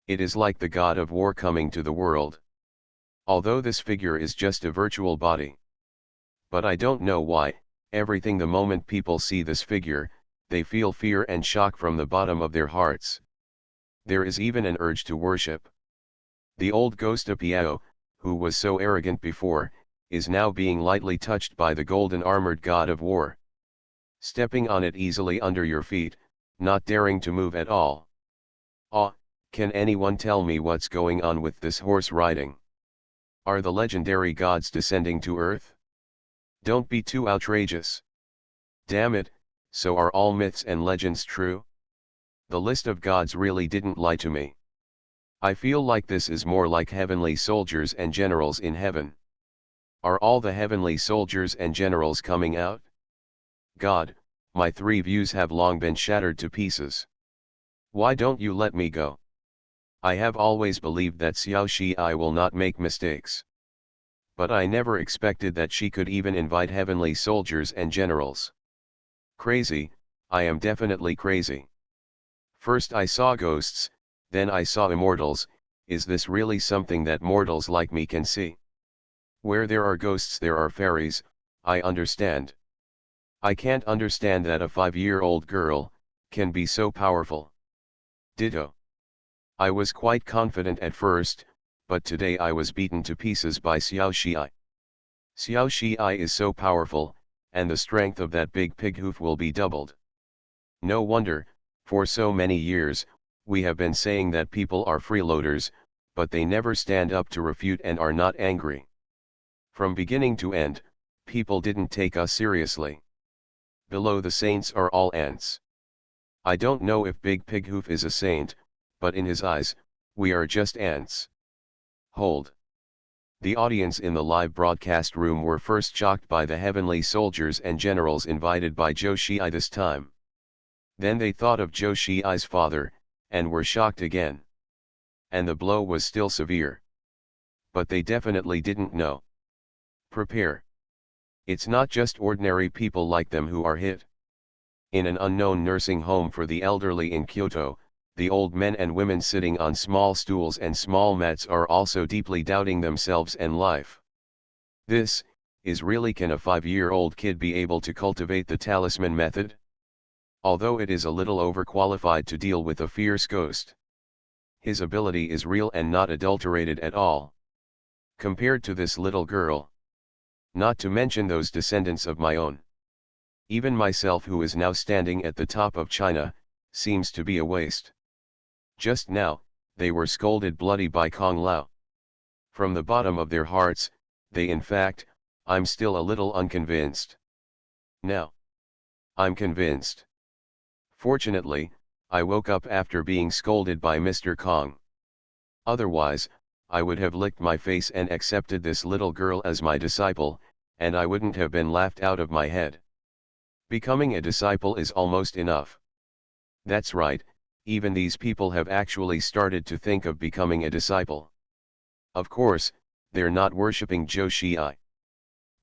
It is like the god of war coming to the world. Although this figure is just a virtual body. But I don't know why, the moment people see this figure, they feel fear and shock from the bottom of their hearts. There is even an urge to worship. The old ghost of Piao, who was so arrogant before, is now being lightly touched by the golden armored god of war. Stepping on it easily under your feet, not daring to move at all. Can anyone tell me what's going on with this horse riding? Are the legendary gods descending to earth? Don't be too outrageous. Damn it, so are all myths and legends true? The list of gods really didn't lie to me. I feel like this is more like heavenly soldiers and generals in heaven. Are all the heavenly soldiers and generals coming out? God, my 3 views have long been shattered to pieces. Why don't you let me go? I have always believed that Xiao Shii will not make mistakes. But I never expected that she could even invite heavenly soldiers and generals. Crazy, I am definitely crazy. First I saw ghosts, then I saw immortals. Is this really something that mortals like me can see? Where there are ghosts there are fairies, I understand. I can't understand that a 5-year-old girl can be so powerful. Ditto. I was quite confident at first, but today I was beaten to pieces by Xiao Shii. Xiao Shii is so powerful, and the strength of that big pig hoof will be doubled. No wonder, for so many years, we have been saying that people are freeloaders, but they never stand up to refute and are not angry. From beginning to end, people didn't take us seriously. Below the saints are all ants. I don't know if Big Pig Hoof is a saint, but in his eyes, we are just ants. Hold. The audience in the live broadcast room were first shocked by the heavenly soldiers and generals invited by Zhou Shii this time. Then they thought of Zhou Shiai's father, and were shocked again. And the blow was still severe. But they definitely didn't know. Prepare. It's not just ordinary people like them who are hit. In an unknown nursing home for the elderly in Kyoto, the old men and women sitting on small stools and small mats are also deeply doubting themselves and life. This is really, can a 5-year-old kid be able to cultivate the talisman method? Although it is a little overqualified to deal with a fierce ghost. His ability is real and not adulterated at all. Compared to this little girl. Not to mention those descendants of my own. Even myself, who is now standing at the top of China, seems to be a waste. Just now, they were scolded bloody by Kong Lao. From the bottom of their hearts, in fact, I'm still a little unconvinced. Now. I'm convinced. Fortunately, I woke up after being scolded by Mr. Kong. Otherwise, I would have licked my face and accepted this little girl as my disciple, and I wouldn't have been laughed out of my head. Becoming a disciple is almost enough. That's right, even these people have actually started to think of becoming a disciple. Of course, they're not worshipping Zhou Shiai.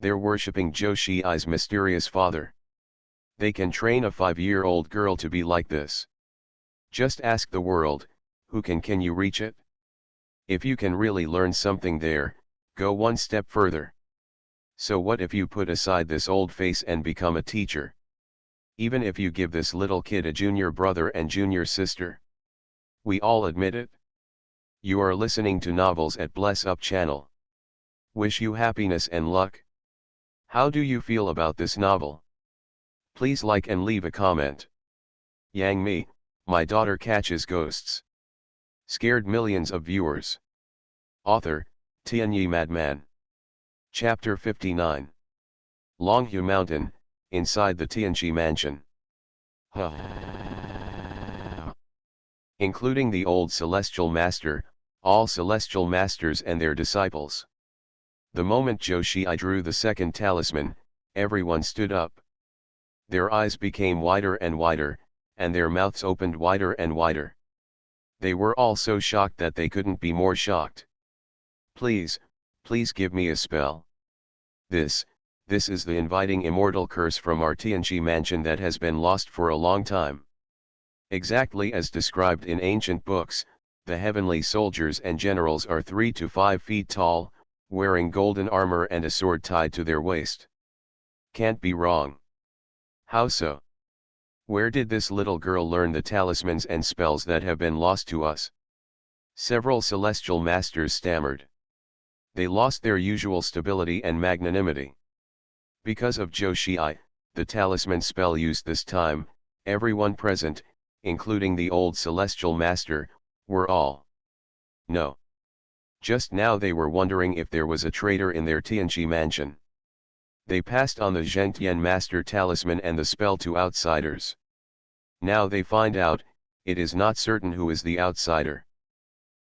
They're worshipping Zhou Shiai's mysterious father. They can train a 5-year-old girl to be like this. Just ask the world, who can you reach it? If you can really learn something there, go one step further. So what if you put aside this old face and become a teacher? Even if you give this little kid a junior brother and junior sister. We all admit it. You are listening to Novels at Bless Up channel. Wish you happiness and luck. How do you feel about this novel? Please like and leave a comment. Yang Mi, my daughter catches ghosts. Scared millions of viewers. Author, Tianyi Madman. Chapter 59. Longhu Mountain, inside the Tianji Mansion. Including the old Celestial Master, all Celestial Masters and their disciples. The moment Zhou Shiai drew the second talisman, everyone stood up. Their eyes became wider and wider, and their mouths opened wider and wider. They were all so shocked that they couldn't be more shocked. Please give me a spell. This is the inviting immortal curse from our Tianji mansion that has been lost for a long time. Exactly as described in ancient books, the heavenly soldiers and generals are 3 to 5 feet tall, wearing golden armor and a sword tied to their waist. Can't be wrong. How so? Where did this little girl learn the talismans and spells that have been lost to us? Several celestial masters stammered. They lost their usual stability and magnanimity. Because of Zhou Shiai, the talisman spell used this time, everyone present, including the old celestial master, were all. No. Just now they were wondering if there was a traitor in their Tianji mansion. They passed on the Zhengtian master talisman and the spell to outsiders. Now they find out, it is not certain who is the outsider.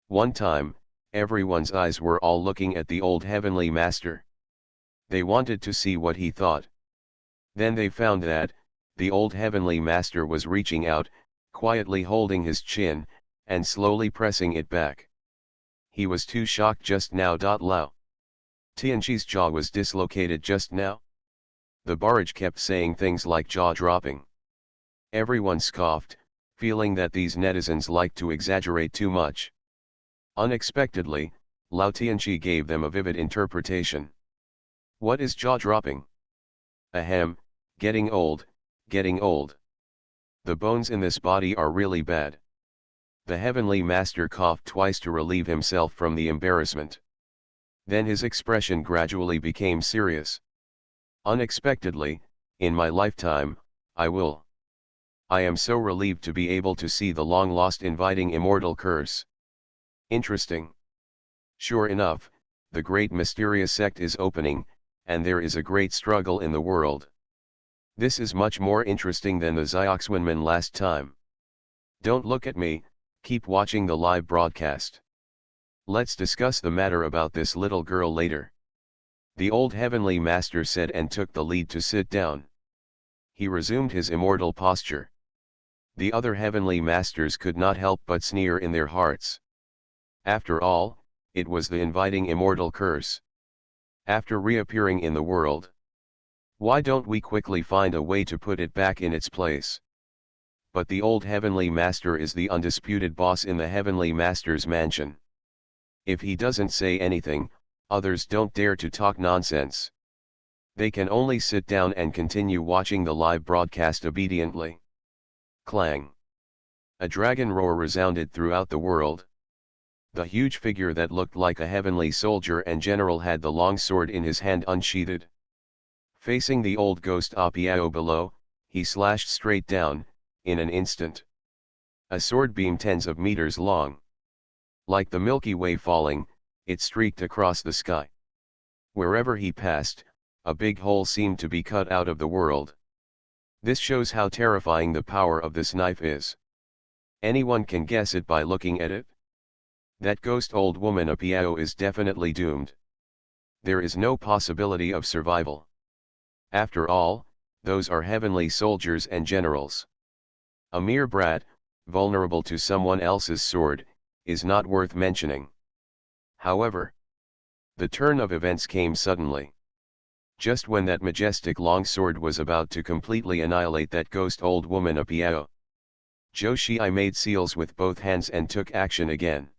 One time, everyone's eyes were all looking at the old heavenly master. They wanted to see what he thought. Then they found that, the old heavenly master was reaching out, quietly holding his chin, and slowly pressing it back. He was too shocked just now. Lao. Tianji's jaw was dislocated just now. The barrage kept saying things like jaw-dropping. Everyone scoffed, feeling that these netizens like to exaggerate too much. Unexpectedly, Lao Tianji gave them a vivid interpretation. What is jaw-dropping? Ahem, getting old, getting old. The bones in this body are really bad. The heavenly master coughed twice to relieve himself from the embarrassment. Then his expression gradually became serious. Unexpectedly, in my lifetime, I am so relieved to be able to see the long-lost inviting immortal curse. Interesting. Sure enough, the great mysterious sect is opening, and there is a great struggle in the world. This is much more interesting than the Zioxwenman last time. Don't look at me, keep watching the live broadcast. Let's discuss the matter about this little girl later. The old heavenly master said and took the lead to sit down. He resumed his immortal posture. The other heavenly masters could not help but sneer in their hearts. After all, it was the inviting immortal curse. After reappearing in the world, why don't we quickly find a way to put it back in its place? But the old heavenly master is the undisputed boss in the heavenly master's mansion. If he doesn't say anything, others don't dare to talk nonsense. They can only sit down and continue watching the live broadcast obediently. Clang! A dragon roar resounded throughout the world. The huge figure that looked like a heavenly soldier and general had the long sword in his hand unsheathed. Facing the old ghost Apiao below, he slashed straight down, in an instant. A sword beam tens of meters long. Like the Milky Way falling, it streaked across the sky. Wherever he passed, a big hole seemed to be cut out of the world. This shows how terrifying the power of this knife is. Anyone can guess it by looking at it. That ghost old woman Apiao is definitely doomed. There is no possibility of survival. After all, those are heavenly soldiers and generals. A mere brat, vulnerable to someone else's sword, is not worth mentioning. However, the turn of events came suddenly. Just when that majestic long sword was about to completely annihilate that ghost old woman Apiao, Zhou Xi made seals with both hands and took action again.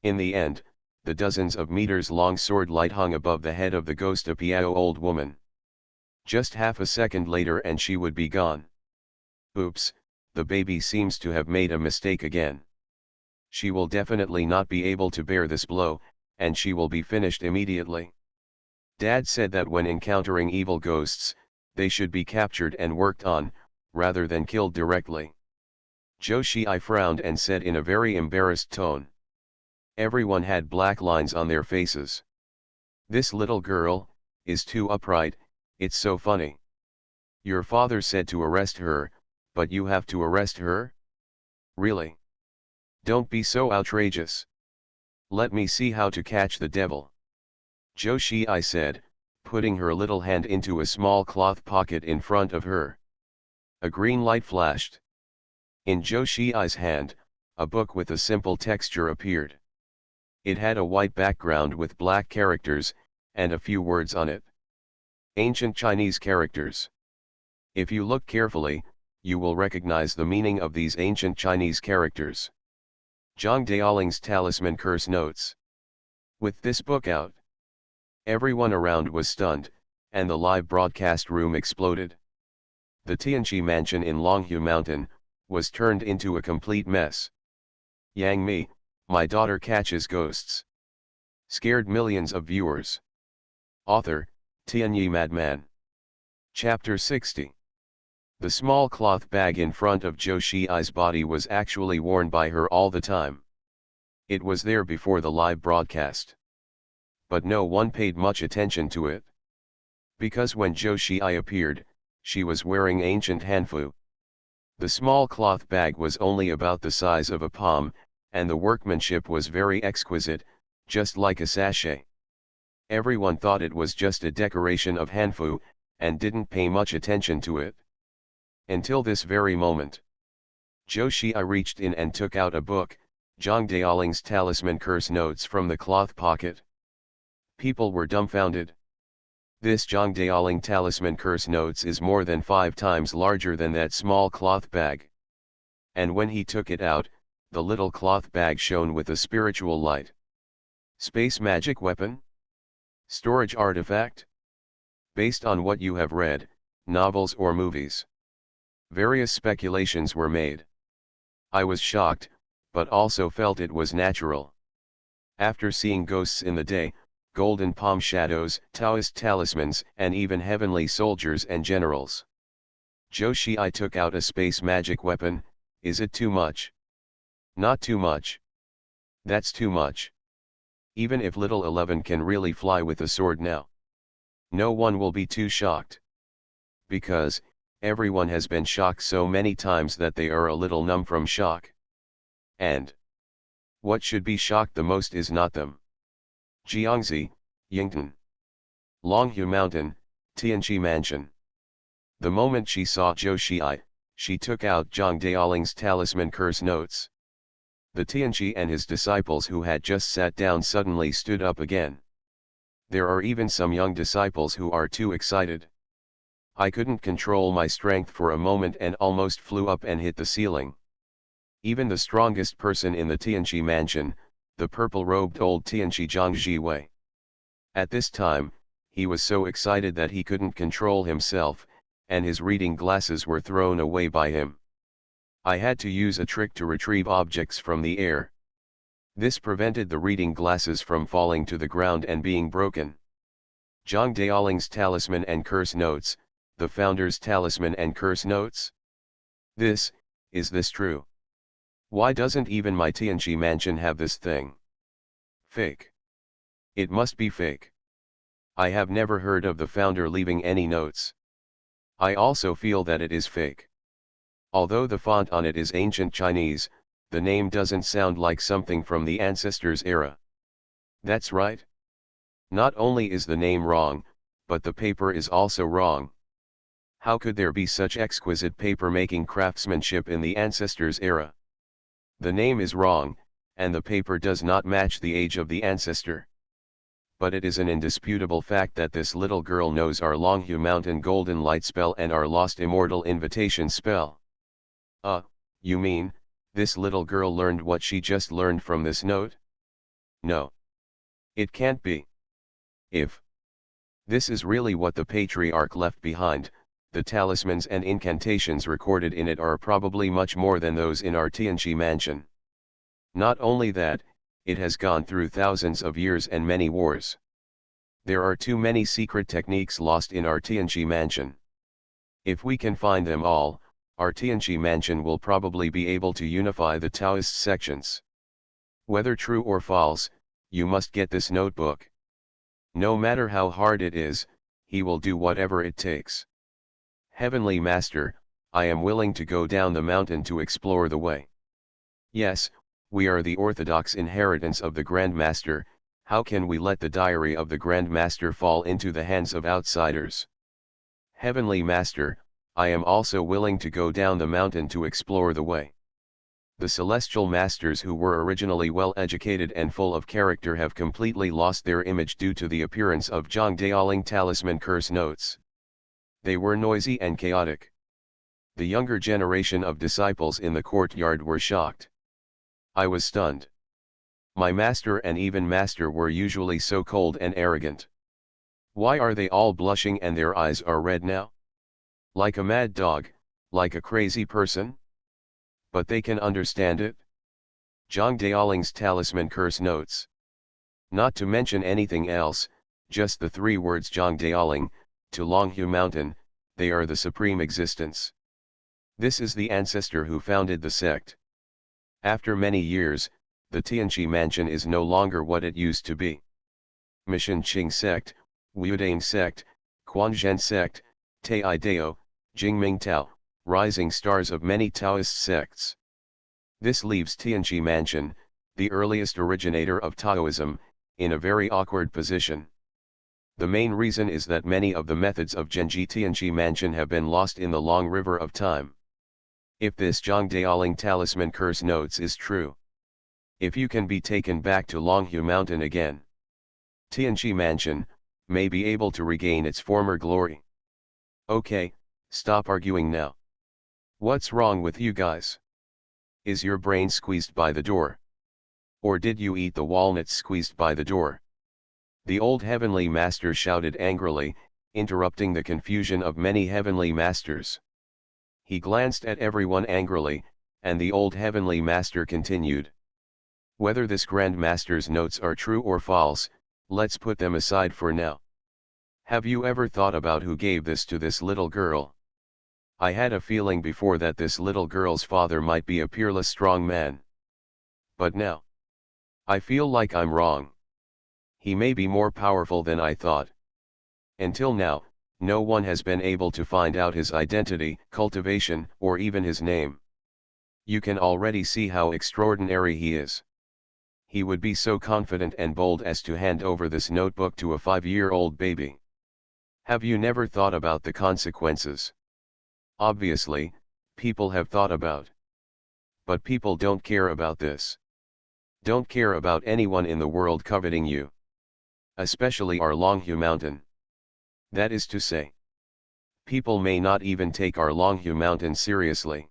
In the end, the dozens of meters long sword light hung above the head of the ghost Apiao old woman. Just half a second later and she would be gone. Oops, the baby seems to have made a mistake again. She will definitely not be able to bear this blow, and she will be finished immediately. Dad said that when encountering evil ghosts, they should be captured and worked on, rather than killed directly. Zhou Xi frowned and said in a very embarrassed tone. Everyone had black lines on their faces. This little girl is too upright, it's so funny. Your father said to arrest her, but you have to arrest her? Really? Don't be so outrageous. Let me see how to catch the devil. Zhou Xi said, putting her little hand into a small cloth pocket in front of her. A green light flashed. In Zhou Xi's hand, a book with a simple texture appeared. It had a white background with black characters, and a few words on it. Ancient Chinese characters. If you look carefully, you will recognize the meaning of these ancient Chinese characters. Zhang Daoling's Talisman Curse Notes. With this book out, everyone around was stunned, and the live broadcast room exploded. The Tianqi mansion in Longhu Mountain was turned into a complete mess. Yang Mi, my daughter catches ghosts. Scared millions of viewers. Author, Tianyi Madman. Chapter 60. The small cloth bag in front of Zhou Xi's body was actually worn by her all the time. It was there before the live broadcast. But no one paid much attention to it. Because when Zhou Xi appeared, she was wearing ancient hanfu. The small cloth bag was only about the size of a palm, and the workmanship was very exquisite, just like a sachet. Everyone thought it was just a decoration of hanfu, and didn't pay much attention to it. Until this very moment. Zhou Xi reached in and took out a book, Zhang Daoling's Talisman Curse Notes, from the cloth pocket. People were dumbfounded. This Zhang Daoling Talisman Curse Notes is more than 5 times larger than that small cloth bag. And when he took it out, the little cloth bag shone with a spiritual light. Space magic weapon? Storage artifact? Based on what you have read, novels or movies, various speculations were made. I was shocked, but also felt it was natural. After seeing ghosts in the day, golden palm shadows, Taoist talismans, and even heavenly soldiers and generals, Zhou Xi took out a space magic weapon. Is it too much? Not too much. That's too much. Even if little 11 can really fly with a sword now, no one will be too shocked. Because, everyone has been shocked so many times that they are a little numb from shock. And what should be shocked the most is not them. Jiangzi, Yingtan. Longhu Mountain, Tianqi Mansion. The moment she saw Zhou Xi, She took out Zhang Daoling's talisman curse notes. The Tianqi and his disciples who had just sat down suddenly stood up again. There are even some young disciples who are too excited. I couldn't control my strength for a moment and almost flew up and hit the ceiling. Even the strongest person in the Tianqi mansion, the purple-robed old Tianqi Zhang Jiwei. At this time, he was so excited that he couldn't control himself, and his reading glasses were thrown away by him. I had to use a trick to retrieve objects from the air. This prevented the reading glasses from falling to the ground and being broken. Zhang Daoling's talisman and curse notes, the founder's talisman and curse notes? Is this true? Why doesn't even my Tianqi mansion have this thing? Fake. It must be fake. I have never heard of the founder leaving any notes. I also feel that it is fake. Although the font on it is ancient Chinese, the name doesn't sound like something from the ancestors' era. That's right. Not only is the name wrong, but the paper is also wrong. How could there be such exquisite paper-making craftsmanship in the ancestors' era? The name is wrong, and the paper does not match the age of the ancestor. But it is an indisputable fact that this little girl knows our Longhu Mountain Golden Light spell and our Lost Immortal Invitation spell. You mean, this little girl learned what she just learned from this note? No. It can't be. If this is really what the patriarch left behind, the talismans and incantations recorded in it are probably much more than those in our Tianqi mansion. Not only that, it has gone through thousands of years and many wars. There are too many secret techniques lost in our Tianqi mansion. If we can find them all, our Tianqi mansion will probably be able to unify the Taoist sections. Whether true or false, you must get this notebook. No matter how hard it is, he will do whatever it takes. Heavenly Master, I am willing to go down the mountain to explore the way. Yes, we are the orthodox inheritance of the Grand Master. How can we let the diary of the Grand Master fall into the hands of outsiders? Heavenly Master, I am also willing to go down the mountain to explore the way. The celestial masters who were originally well educated and full of character have completely lost their image due to the appearance of Zhang Daoling talisman curse notes. They were noisy and chaotic. The younger generation of disciples in the courtyard were shocked. I was stunned. My master and even master were usually so cold and arrogant. Why are they all blushing and their eyes are red now? Like a mad dog, like a crazy person? But they can understand it? Zhang Daoling's talisman curse notes. Not to mention anything else, just the 3 words Zhang Daoling, to Longhu Mountain, they are the supreme existence. This is the ancestor who founded the sect. After many years, the Tianqi mansion is no longer what it used to be. Mission Qing sect, Wudang sect, Quanzhen sect, Tai Dao, Jingming Tao, rising stars of many Taoist sects. This leaves Tianqi mansion, the earliest originator of Taoism, in a very awkward position. The main reason is that many of the methods of Zhenji Tianqi mansion have been lost in the long river of time. If this Zhang Daoling talisman curse notes is true, if you can be taken back to Longhu Mountain again, Tianqi mansion may be able to regain its former glory. Okay, stop arguing now. What's wrong with you guys? Is your brain squeezed by the door? Or did you eat the walnuts squeezed by the door? The old heavenly master shouted angrily, interrupting the confusion of many heavenly masters. He glanced at everyone angrily, and the old heavenly master continued. Whether this Grand Master's notes are true or false, let's put them aside for now. Have you ever thought about who gave this to this little girl? I had a feeling before that this little girl's father might be a peerless strong man. But now, I feel like I'm wrong. He may be more powerful than I thought. Until now, no one has been able to find out his identity, cultivation, or even his name. You can already see how extraordinary he is. He would be so confident and bold as to hand over this notebook to a 5-year-old baby. Have you never thought about the consequences? Obviously, People have thought about. But people don't care about this. Don't care about anyone in the world coveting you. Especially our Longhu mountain. That is to say, people may not even take our Longhu mountain seriously.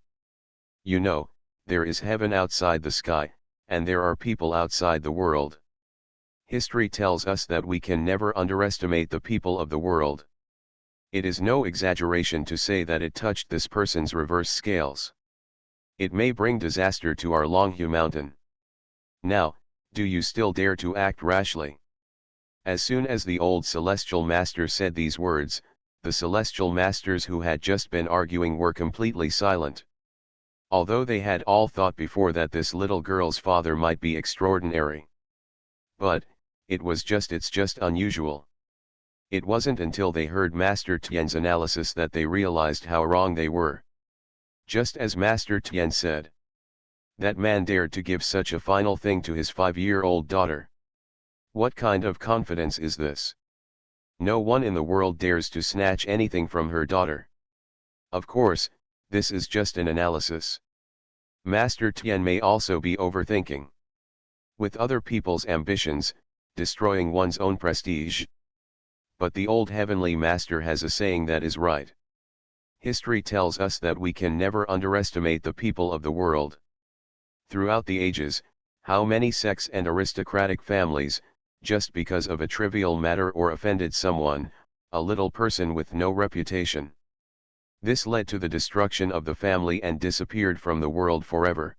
You know, there is heaven outside the sky, and there are people outside the world. History tells us that we can never underestimate the people of the world. It is no exaggeration to say that it touched this person's reverse scales. It may bring disaster to our Longhu mountain. Now, do you still dare to act rashly? As soon as the old celestial master said these words, the celestial masters who had just been arguing were completely silent. Although they had all thought before that this little girl's father might be extraordinary. But, it's just unusual. It wasn't until they heard Master Tian's analysis that they realized how wrong they were. Just as Master Tian said. That man dared to give such a final thing to his 5-year-old daughter. What kind of confidence is this? No one in the world dares to snatch anything from her daughter. Of course, this is just an analysis. Master Tian may also be overthinking. With other people's ambitions, destroying one's own prestige. But the old heavenly master has a saying that is right. History tells us that we can never underestimate the people of the world. Throughout the ages, how many sects and aristocratic families, just because of a trivial matter or offended someone, a little person with no reputation. This led to the destruction of the family and disappeared from the world forever.